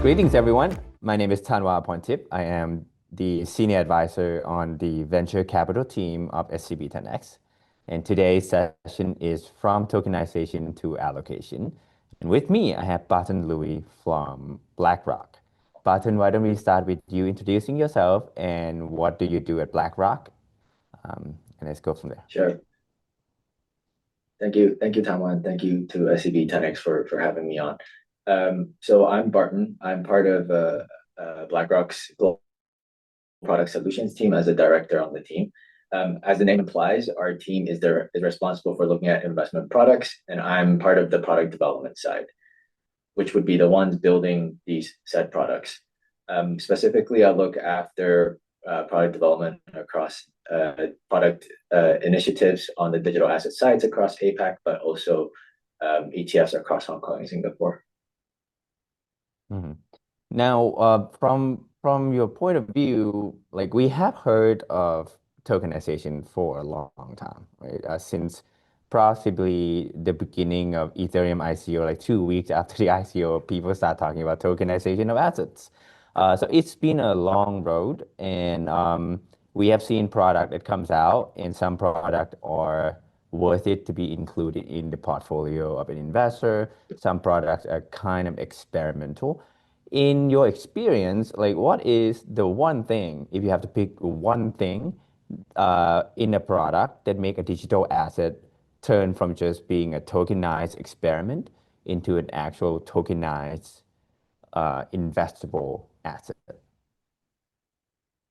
Greetings, everyone. My name is Tanwa Pontip. I am the Senior Advisor on the Venture Capital team of SCB 10X. And today's session is from Tokenization to Allocation. And with me, I have Barton Lui from BlackRock. Barton, why don't we start with you introducing yourself and what do you do at BlackRock? And let's go from there. Sure. Thank you, Tanwa, and thank you to SCB 10X for having me on. So I'm Barton. I'm part of BlackRock's Global Product Solutions team as a director on the team. As the name implies, our team is responsible for looking at investment products, and I'm part of the product development side, which would be the ones building these said products. Specifically, I look after product development across product initiatives on the digital asset sides across APAC, but also ETFs across Hong Kong and Singapore. Mm-hmm. Now, from your point of view, like we have heard of tokenization for a long time, right? Since possibly the beginning of Ethereum ICO, like 2 weeks after the ICO, people start talking about tokenization of assets. So it's been a long road, and we have seen product that comes out, and some product are worth it to be included in the portfolio of an investor. Some products are kind of experimental. In your experience, like what is the one thing, if you have to pick one thing in a product that make a digital asset turn from just being a tokenized experiment into an actual tokenized investable asset?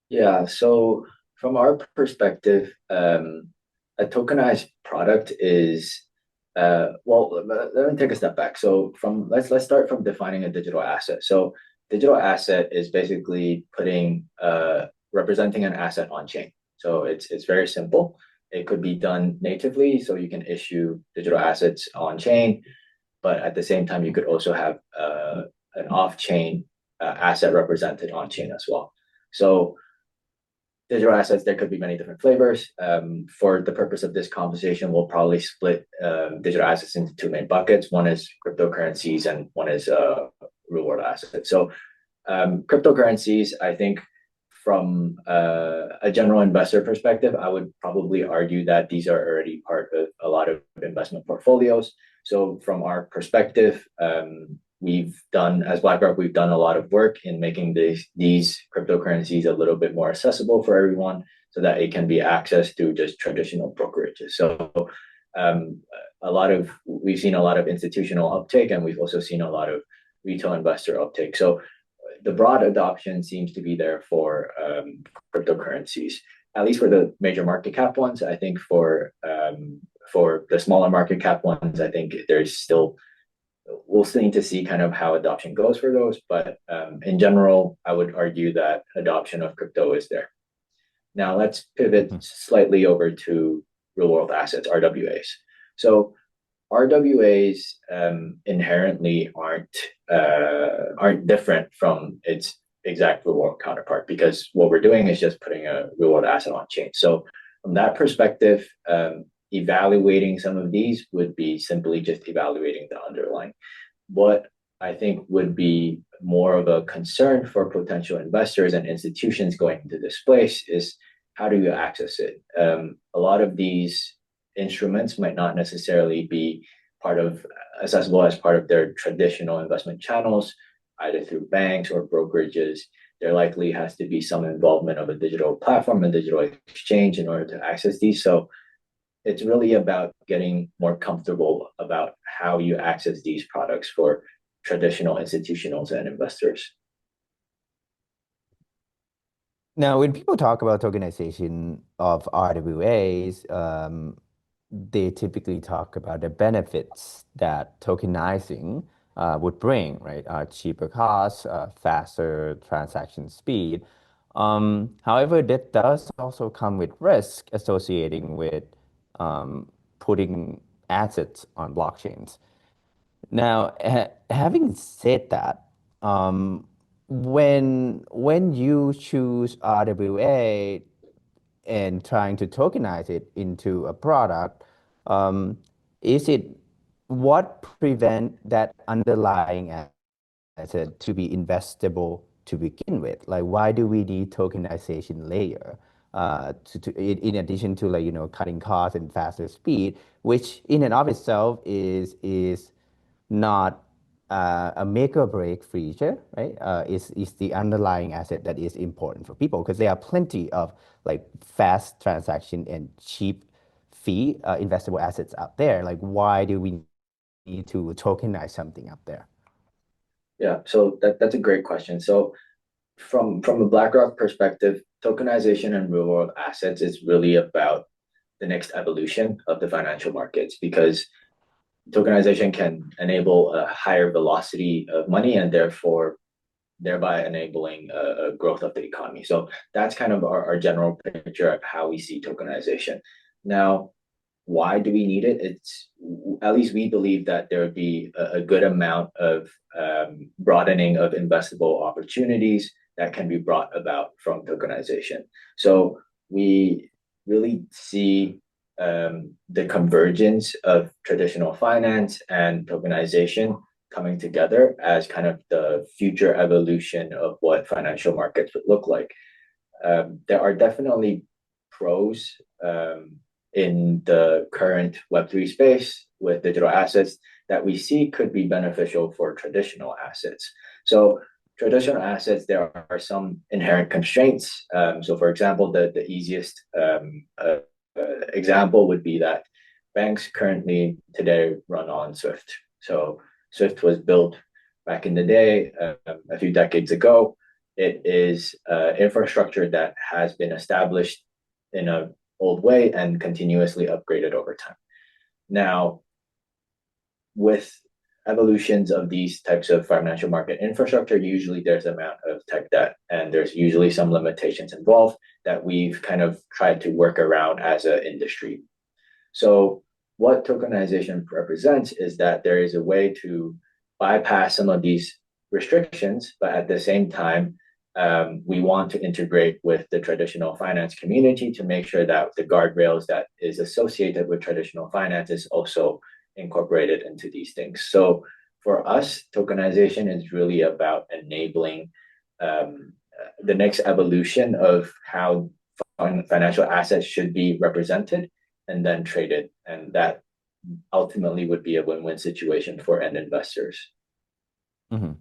Yeah, so from our perspective, a tokenized product is let me take a step back. So let's start from defining a digital asset. So digital asset is basically representing an asset on chain. So it's very simple. It could be done natively, so you can issue digital assets on chain, but at the same time, you could also have an off-chain asset represented on chain as well. So digital assets, there could be many different flavors. For the purpose of this conversation, we'll probably split digital assets into two main buckets. One is cryptocurrencies and one is real world assets. So cryptocurrencies, I think from a general investor perspective, I would probably argue that these are already part of a lot of investment portfolios. So from our perspective, as BlackRock, we've done a lot of work in making these cryptocurrencies a little bit more accessible for everyone so that it can be accessed through just traditional brokerages. So we've seen a lot of institutional uptake, and we've also seen a lot of retail investor uptake. So the broad adoption seems to be there for cryptocurrencies, at least for the major market cap ones. I think for the smaller market cap ones, I think we'll still need to see kind of how adoption goes for those. But in general, I would argue that adoption of crypto is there. Now let's pivot slightly over to real world assets, RWAs. So RWAs inherently aren't different from its exact real world counterpart, because what we're doing is just putting a real world asset on chain. So from that perspective, evaluating some of these would be simply just evaluating the underlying. What I think would be more of a concern for potential investors and institutions going into this place is how do you access it? A lot of these instruments might not necessarily be accessible as part of their traditional investment channels, either through banks or brokerages. There likely has to be some involvement of a digital platform, a digital exchange in order to access these. So it's really about getting more comfortable about how you access these products for traditional institutionals and investors. Now, when people talk about tokenization of RWAs, they typically talk about the benefits that tokenizing would bring, right? Cheaper costs, faster transaction speed. However, that does also come with risk associating with putting assets on blockchains. Now, having said that, um, when you choose RWA and trying to tokenize it into a product, um, is it what prevent that underlying asset to be investable to begin with? Like, why do we need tokenization layer in addition to like cutting costs and faster speed, which in and of itself is not a make or break feature, right? Is the underlying asset that is important for people because there are plenty of like fast transaction and cheap fee investable assets out there. Like, why do we need to tokenize something out there? Yeah, so that's a great question. So from a BlackRock perspective, tokenization and real world assets is really about the next evolution of the financial markets because tokenization can enable a higher velocity of money and therefore thereby enabling a growth of the economy. So that's kind of our general picture of how we see tokenization. Now, why do we need it? It's at least we believe that there would be a good amount of broadening of investable opportunities that can be brought about from tokenization. So we really see the convergence of traditional finance and tokenization coming together as kind of the future evolution of what financial markets would look like. There are definitely pros in the current Web3 space with digital assets that we see could be beneficial for traditional assets. So traditional assets, there are some inherent constraints. So for example, the easiest example would be that banks currently today run on Swift. So Swift was built back in the day, a few decades ago. It is infrastructure that has been established in an old way and continuously upgraded over time. Now, with evolutions of these types of financial market infrastructure, usually there's an amount of tech debt and there's usually some limitations involved that we've kind of tried to work around as an industry. So what tokenization represents is that there is a way to bypass some of these restrictions, but at the same time, we want to integrate with the traditional finance community to make sure that the guardrails that is associated with traditional finance is also incorporated into these things. So for us, tokenization is really about enabling the next evolution of how financial assets should be represented and then traded. And that ultimately would be a win-win situation for end investors. Mhm.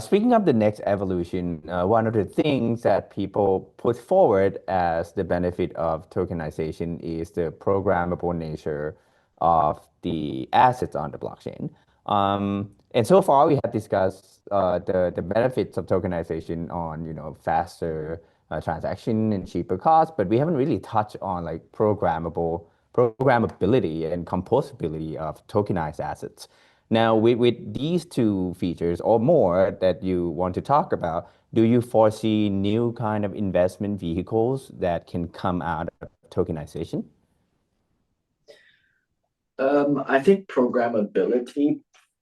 Speaking of the next evolution, one of the things that people put forward as the benefit of tokenization is the programmable nature of the assets on the blockchain. And so far, we have discussed the benefits of tokenization on faster transaction and cheaper costs, but we haven't really touched on like programmability and composability of tokenized assets. Now, with these two features or more that you want to talk about, do you foresee new kind of investment vehicles that can come out of tokenization? I think programmability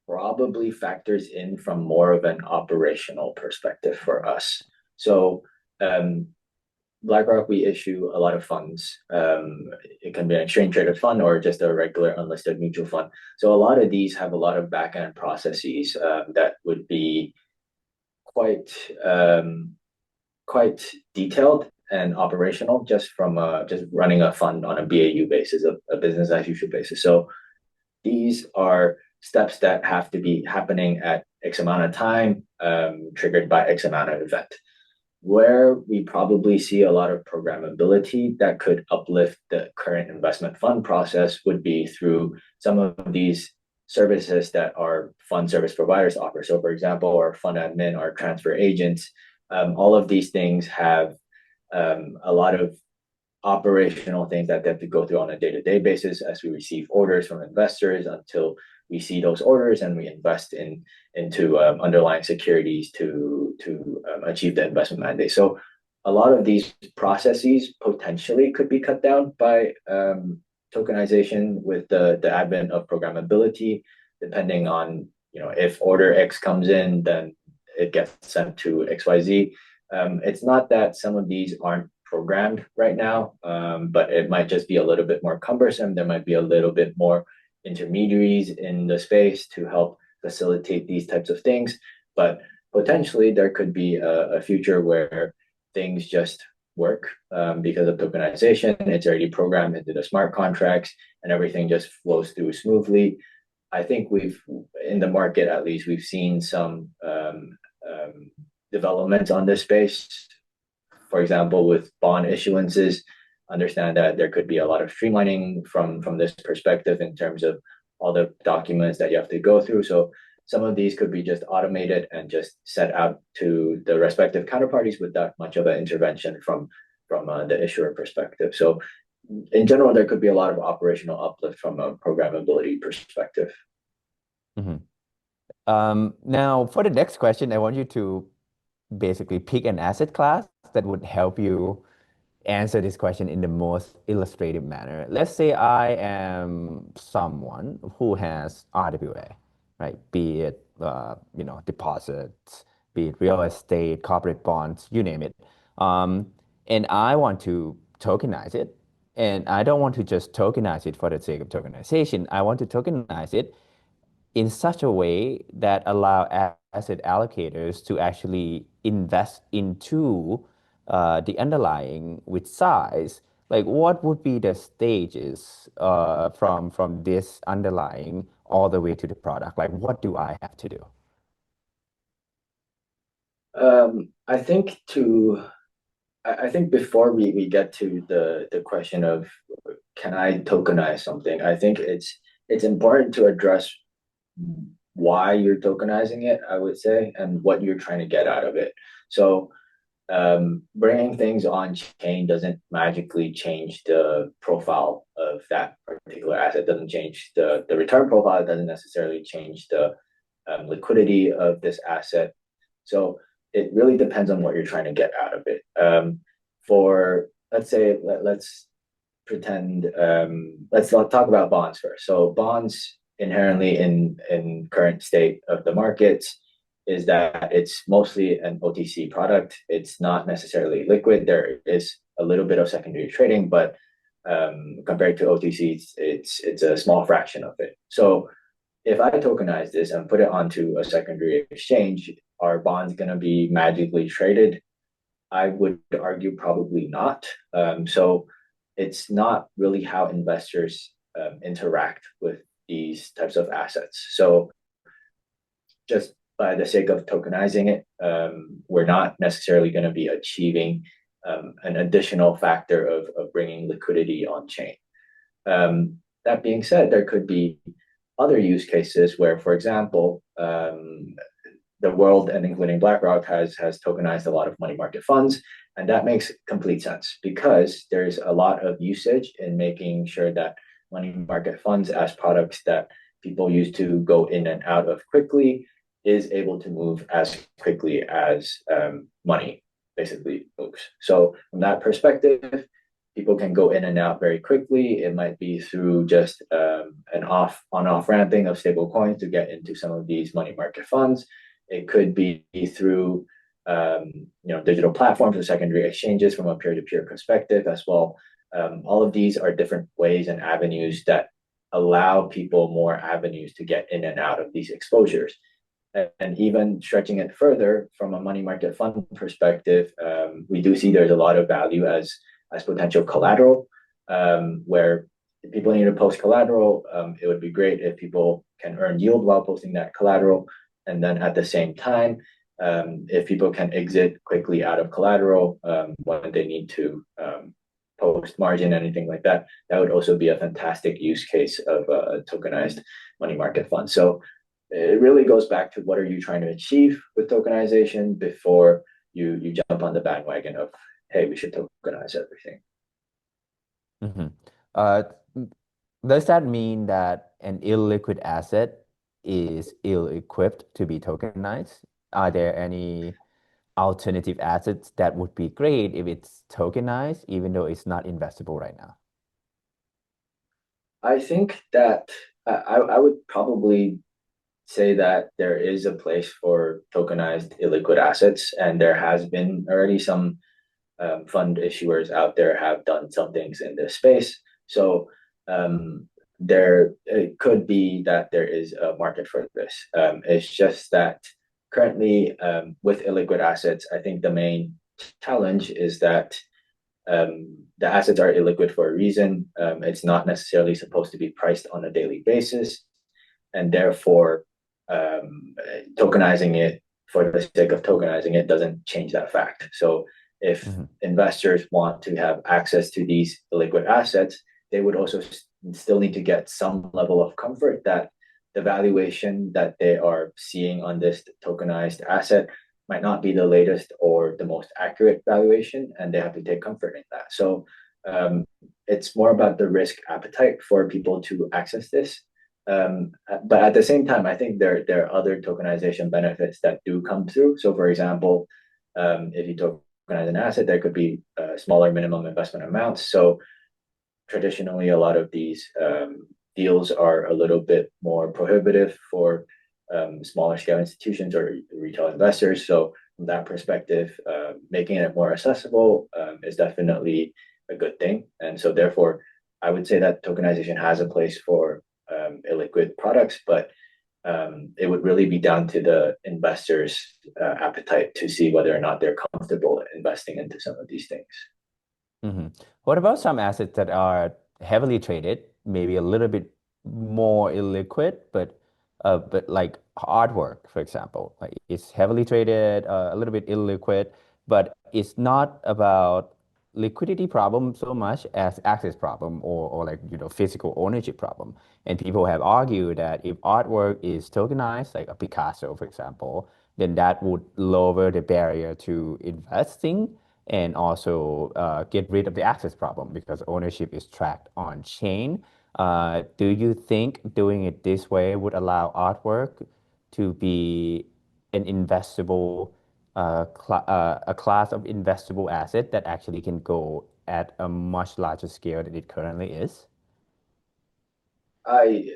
probably factors in from more of an operational perspective for us. So um, BlackRock, we issue a lot of funds. It can be an exchange traded fund or just a regular unlisted mutual fund. So a lot of these have a lot of back end processes that would be quite quite detailed and operational just from just running a fund on a BAU basis, a business as usual basis. So these are steps that have to be happening at X amount of time, triggered by X amount of event. Where we probably see a lot of programmability that could uplift the current investment fund process would be through some of these services that our fund service providers offer. So, for example, our fund admin, our transfer agents, all of these things have a lot of operational things that they have to go through on a day-to-day basis as we receive orders from investors until we see those orders and we invest into underlying securities to achieve the investment mandate. So a lot of these processes potentially could be cut down by tokenization with the advent of programmability. depending on, if order X comes in, then it gets sent to XYZ. It's not that some of these aren't programmed right now, but it might just be a little bit more cumbersome. There might be a little bit more intermediaries in the space to help facilitate these types of things. But potentially there could be a future where things just work because of tokenization. It's already programmed into the smart contracts and everything just flows through smoothly. I think in the market at least, we've seen some developments on this space. For example, with bond issuances, understand that there could be a lot of streamlining from this perspective in terms of all the documents that you have to go through. So some of these could be just automated and just set out to the respective counterparties without much of an intervention from the issuer perspective. So in general, there could be a lot of operational uplift from a programmability perspective. Mhm. Now, for the next question, I want you to basically pick an asset class that would help you answer this question in the most illustrative manner. Let's say I am someone who has RWA, right? Be it deposits, be it real estate, corporate bonds, you name it. And I want to tokenize it. And I don't want to just tokenize it for the sake of tokenization. I want to tokenize it in such a way that allow asset allocators to actually invest into the underlying with size. Like what would be the stages from this underlying all the way to the product? Like what do I have to do? I think before we get to the question of can I tokenize something, I think it's important to address why you're tokenizing it, I would say, and what you're trying to get out of it. So bringing things on chain doesn't magically change the profile of that particular asset, doesn't change the return profile, it doesn't necessarily change the liquidity of this asset. So it really depends on what you're trying to get out of it. For let's say let's pretend let's talk about bonds first. So bonds inherently in current state of the markets is that it's mostly an OTC product. It's not necessarily liquid. There is a little bit of secondary trading, but compared to OTC, it's a small fraction of it. So if I tokenize this and put it onto a secondary exchange, are bonds going to be magically traded? I would argue probably not. So it's not really how investors interact with these types of assets. So just by the sake of tokenizing it, we're not necessarily going to be achieving an additional factor of bringing liquidity on chain. That being said, there could be other use cases where, for example, the world and including BlackRock has tokenized a lot of money market funds, and that makes complete sense because there's a lot of usage in making sure that money market funds as products that people use to go in and out of quickly is able to move as quickly as money basically moves. So from that perspective, people can go in and out very quickly. It might be through just an on-off ramping of stable coins to get into some of these money market funds. It could be through digital platforms or secondary exchanges from a peer-to-peer perspective as well. All of these are different ways and avenues that allow people more avenues to get in and out of these exposures. And even stretching it further from a money market fund perspective, we do see there's a lot of value as potential collateral, where if people need to post collateral, it would be great if people can earn yield while posting that collateral. And then at the same time, if people can exit quickly out of collateral when they need to post margin, anything like that, that would also be a fantastic use case of a tokenized money market fund. So it really goes back to what are you trying to achieve with tokenization before you jump on the bandwagon of, hey, we should tokenize everything. Mhm. Uh, does that mean that an illiquid asset is ill-equipped to be tokenized? Are there any alternative assets that would be great if it's tokenized, even though it's not investable right now? I think that I would probably say that there is a place for tokenized illiquid assets, and there has been already some fund issuers out there have done some things in this space. So there it could be that there is a market for this. It's just that currently with illiquid assets, I think the main challenge is that the assets are illiquid for a reason. It's not necessarily supposed to be priced on a daily basis, and therefore tokenizing it for the sake of tokenizing it doesn't change that fact. So if investors want to have access to these liquid assets, they would also still need to get some level of comfort that the valuation that they are seeing on this tokenized asset might not be the latest or the most accurate valuation, and they have to take comfort in that. So it's more about the risk appetite for people to access this. But at the same time, I think there are other tokenization benefits that do come through. So, for example, if you tokenize an asset, there could be smaller minimum investment amounts. So, traditionally, a lot of these deals are a little bit more prohibitive for smaller scale institutions or retail investors. So, from that perspective, making it more accessible is definitely a good thing. And so, therefore, I would say that tokenization has a place for illiquid products, but it would really be down to the investors' appetite to see whether or not they're comfortable investing into some of these things. What about some assets that are heavily traded, maybe a little bit more illiquid, but like artwork, for example, like it's heavily traded, a little bit illiquid, but it's not about liquidity problem so much as access problem or like physical ownership problem. And people have argued that if artwork is tokenized, like a Picasso, for example, then that would lower the barrier to investing and also get rid of the access problem because ownership is tracked on chain. Do you think doing it this way would allow artwork to be an investable, a class of investable asset that actually can go at a much larger scale than it currently is? I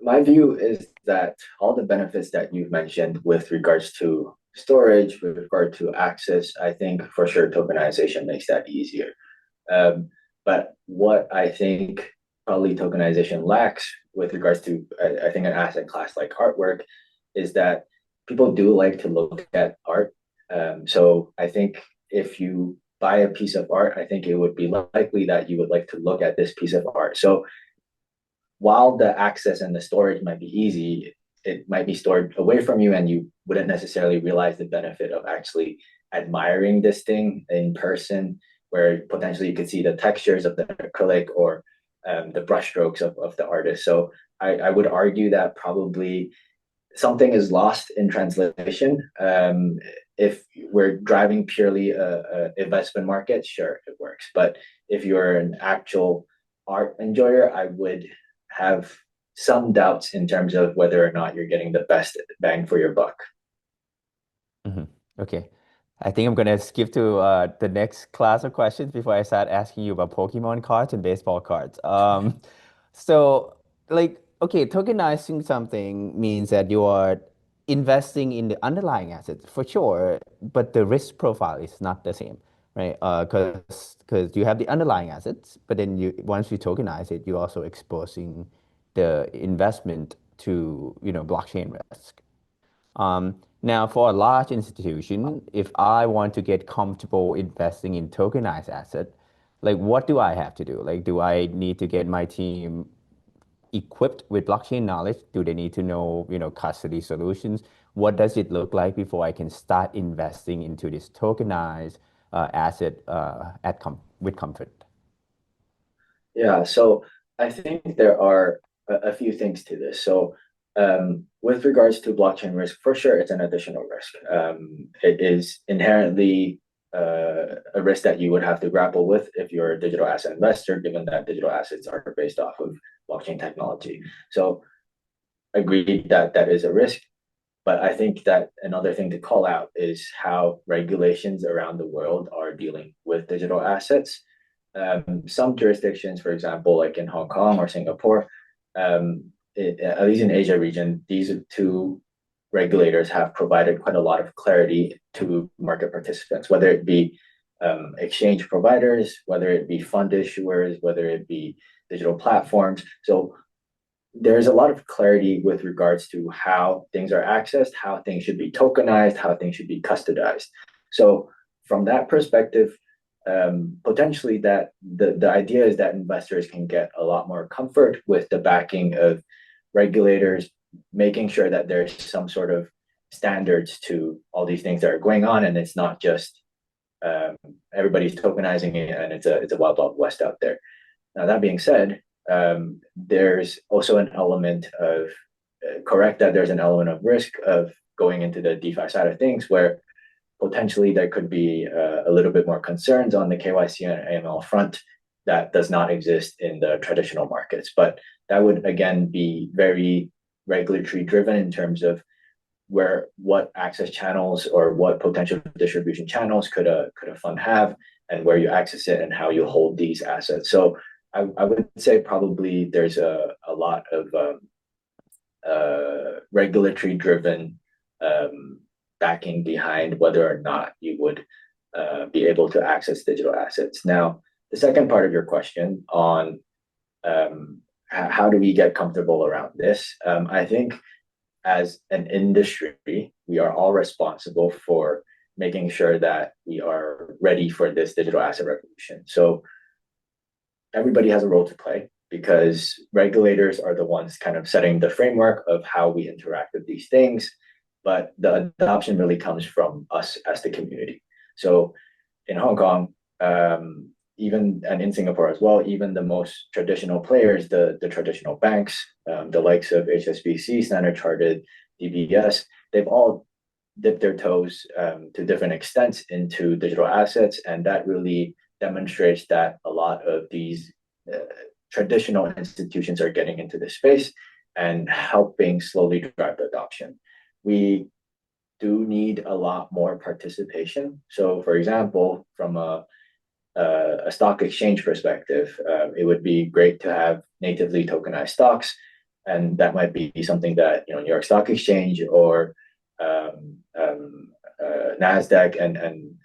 My view is that all the benefits that you've mentioned with regards to storage, with regard to access, I think for sure tokenization makes that easier. Um, but what I think probably tokenization lacks with regards to, I think, an asset class like artwork is that people do like to look at art. So I think if you buy a piece of art, I think it would be likely that you would like to look at this piece of art. So while the access and the storage might be easy, it might be stored away from you and you wouldn't necessarily realize the benefit of actually admiring this thing in person, where potentially you could see the textures of the acrylic or the brushstrokes of the artist. So I would argue that probably something is lost in translation. If we're driving purely a investment market, sure, it works. But if you're an actual art enjoyer, I would have some doubts in terms of whether or not you're getting the best bang for your buck. Okay. I think I'm gonna skip to the next class of questions before I start asking you about Pokemon cards and baseball cards. So like, okay, tokenizing something means that you are investing in the underlying assets for sure, but the risk profile is not the same, right? Because you have the underlying assets, but then you once you tokenize it, you're also exposing the investment to, blockchain risk. Now, for a large institution, if I want to get comfortable investing in tokenized asset, like what do I have to do? Like, do I need to get my team equipped with blockchain knowledge? Do they need to know, custody solutions? What does it look like before I can start investing into this tokenized asset with comfort? Yeah, so I think there are a few things to this. So, with regards to blockchain risk, for sure, it's an additional risk. It is inherently a risk that you would have to grapple with if you're a digital asset investor, given that digital assets are based off of blockchain technology. So, agreed that that is a risk. But I think that another thing to call out is how regulations around the world are dealing with digital assets. Some jurisdictions, for example, like in Hong Kong or Singapore, at least in Asia region, these two regulators have provided quite a lot of clarity to market participants, whether it be exchange providers, whether it be fund issuers, whether it be digital platforms. So there's a lot of clarity with regards to how things are accessed, how things should be tokenized, how things should be custodized. So from that perspective, potentially that the idea is that investors can get a lot more comfort with the backing of regulators, making sure that there's some sort of standards to all these things that are going on, and it's not just everybody's tokenizing it and it's a wild west out there. Now that being said, there's also an element of correct that there's an element of risk of going into the DeFi side of things where potentially there could be a little bit more concerns on the KYC and AML front that does not exist in the traditional markets. But that would again be very regulatory driven in terms of what access channels or what potential distribution channels could a fund have, and where you access it and how you hold these assets. So I would say probably there's a lot of regulatory driven backing behind whether or not you would be able to access digital assets. Now, the second part of your question on how do we get comfortable around this? I think as an industry, we are all responsible for making sure that we are ready for this digital asset revolution. So everybody has a role to play because regulators are the ones kind of setting the framework of how we interact with these things, but the adoption really comes from us as the community. So in Hong Kong, even and in Singapore as well, even the most traditional players, the traditional banks, the likes of HSBC, Standard Chartered, DBS, they've all dipped their toes to different extents into digital assets, and that really demonstrates that a lot of these traditional institutions are getting into this space and helping slowly drive the adoption. We do need a lot more participation. So, for example, from a stock exchange perspective, it would be great to have natively tokenized stocks, and that might be something that New York Stock Exchange or Nasdaq and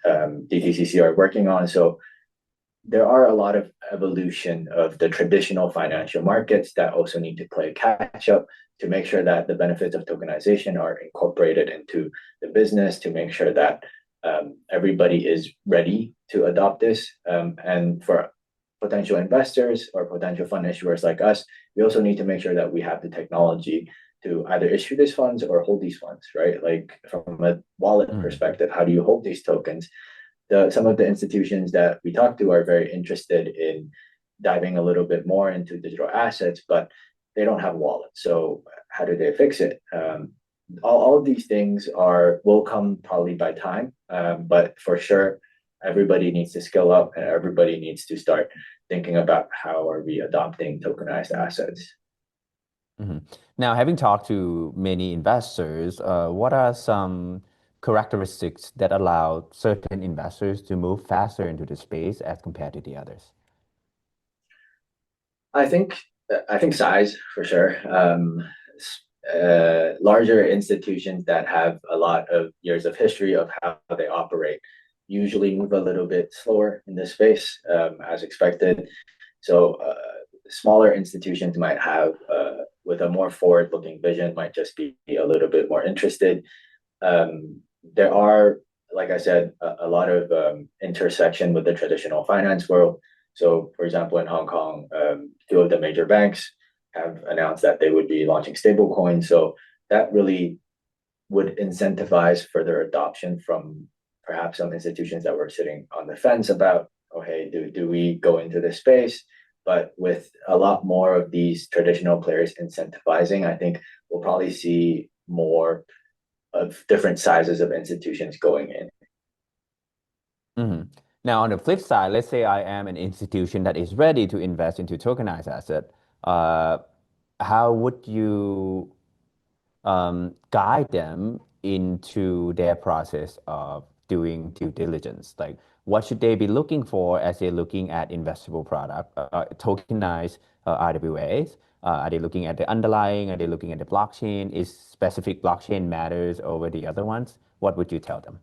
DTCC are working on. So there are a lot of evolution of the traditional financial markets that also need to play catch up to make sure that the benefits of tokenization are incorporated into the business, to make sure that everybody is ready to adopt this. And for potential investors or potential fund issuers like us, we also need to make sure that we have the technology to either issue these funds or hold these funds, right? Like from a wallet perspective, how do you hold these tokens? Some of the institutions that we talk to are very interested in diving a little bit more into digital assets, but they don't have wallets. So how do they fix it? All of these things will come probably by time, but for sure, everybody needs to skill up and everybody needs to start thinking about how are we adopting tokenized assets. Now, having talked to many investors, what are some characteristics that allow certain investors to move faster into the space as compared to the others? I think size for sure. Larger institutions that have a lot of years of history of how they operate usually move a little bit slower in this space, as expected. So smaller institutions might have, with a more forward-looking vision, might just be a little bit more interested. There are, like I said, a lot of intersection with the traditional finance world. So, for example, in Hong Kong, two of the major banks have announced that they would be launching stablecoins. So that really would incentivize further adoption from perhaps some institutions that were sitting on the fence about, oh, hey, do we go into this space? But with a lot more of these traditional players incentivizing, I think we'll probably see more of different sizes of institutions going in. Now, on the flip side, let's say I am an institution that is ready to invest into tokenized asset. How would you guide them into their process of doing due diligence? Like, what should they be looking for as they're looking at investable product, tokenized RWAs? Are they looking at the underlying? Are they looking at the blockchain? Is specific blockchain matters over the other ones? What would you tell them?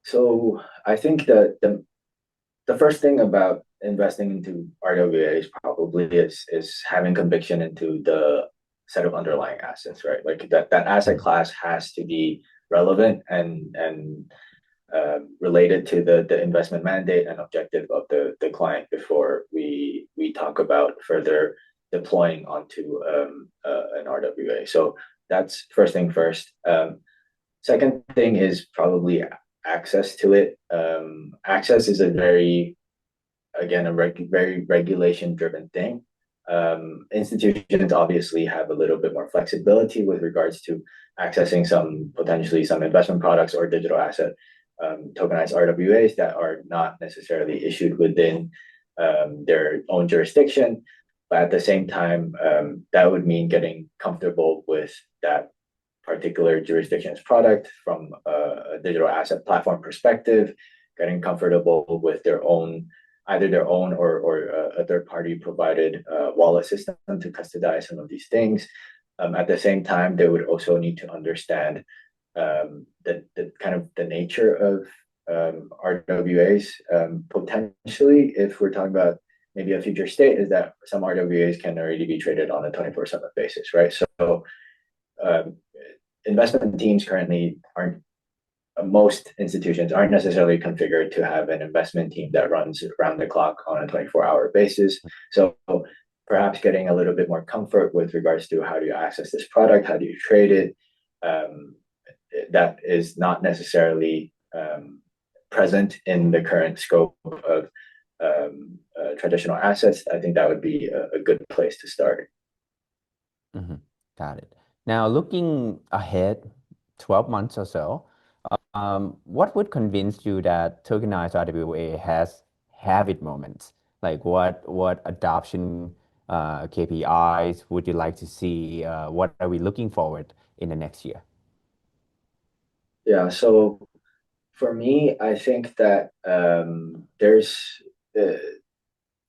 So I think that the first thing about investing into RWAs probably is having conviction into the set of underlying assets, right? Like that asset Mhm. class has to be relevant and related to the investment mandate and objective of the client before we talk about further deploying onto an RWA. So that's first thing first. Second thing is probably access to it. Access is a very, again, very regulation driven thing. Institutions obviously have a little bit more flexibility with regards to accessing potentially some investment products or digital asset tokenized RWAs that are not necessarily issued within their own jurisdiction. But at the same time, that would mean getting comfortable with that particular jurisdiction's product from a digital asset platform perspective, getting comfortable with either their own or a third party provided wallet system to custodize some of these things. At the same time, they would also need to understand the kind of the nature of RWAs. Potentially, if we're talking about maybe a future state, is that some RWAs can already be traded on a 24/7 basis, right? So um, investment teams currently aren't most institutions aren't necessarily configured to have an investment team that runs around the clock on a 24-hour basis. So perhaps getting a little bit more comfort with regards to how do you access this product, how do you trade it, um, that is not necessarily present in the current scope of traditional assets. I think that would be a good place to start. Hmm. Got it. Now, looking ahead 12 months or so, what would convince you that tokenized RWA has have it moments? Like what adoption KPIs would you like to see? What are we looking forward in the next year? Yeah, so for me, I think that there's uh,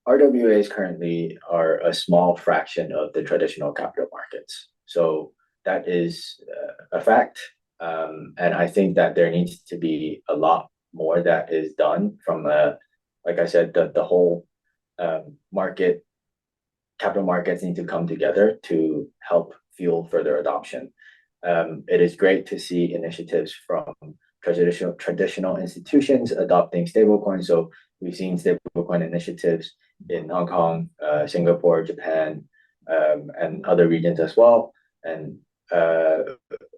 RWAs currently are a small fraction of the traditional capital markets. So that is a fact. And I think that there needs to be a lot more that is done from like I said, the whole market, capital markets need to come together to help fuel further adoption. It is great to see initiatives from traditional institutions adopting stablecoins. So we've seen stablecoin initiatives in Hong Kong, Singapore, Japan, and other regions as well. And uh,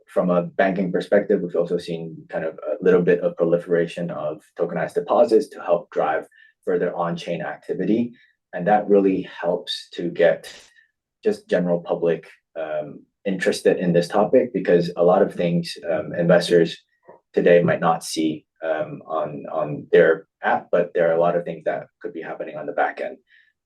from a banking perspective, we've also seen kind of a little bit of proliferation of tokenized deposits to help drive further on-chain activity. And that really helps to get just general public interested in this topic because a lot of things investors today might not see on their app, but there are a lot of things that could be happening on the back end.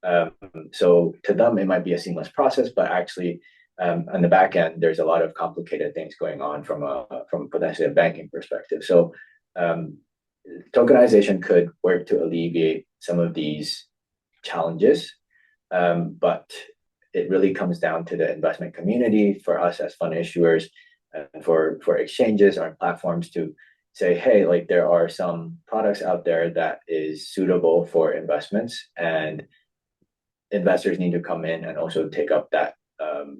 Um, so to them, it might be a seamless process, but actually on the back end, there's a lot of complicated things going on from potentially a banking perspective. So um, tokenization could work to alleviate some of these challenges, but it really comes down to the investment community for us as fund issuers and for exchanges or platforms to say, hey, like there are some products out there that is suitable for investments, and investors need to come in and also take up that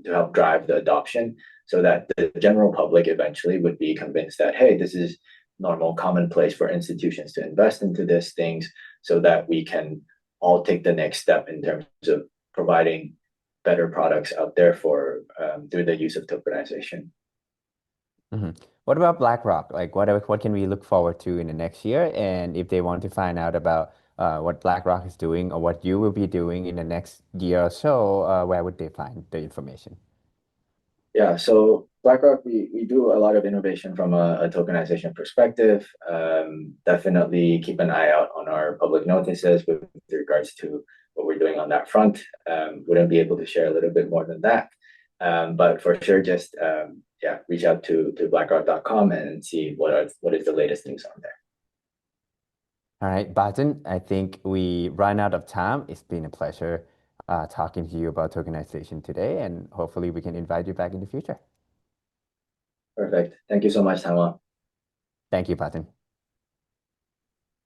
to help drive the adoption so that the general public eventually would be convinced that, hey, this is normal, commonplace for institutions to invest into these things so that we can all take the next step in terms of providing better products out there for through the use of tokenization. Hmm. What about BlackRock? Like what can we look forward to in the next year? And if they want to find out about what BlackRock is doing or what you will be doing in the next year or so, where would they find the information? Yeah, so BlackRock, we do a lot of innovation from a tokenization perspective. Definitely keep an eye out on our public notices with regards to what we're doing on that front. Wouldn't be able to share a little bit more than that. But for sure, just yeah, reach out to blackrock.com and see what is the latest news on there. All right, Barton, I think we run out of time. It's been a pleasure talking to you about tokenization today, and hopefully we can invite you back in the future. Perfect. Thank you so much, Taiwan. Thank you, Patton.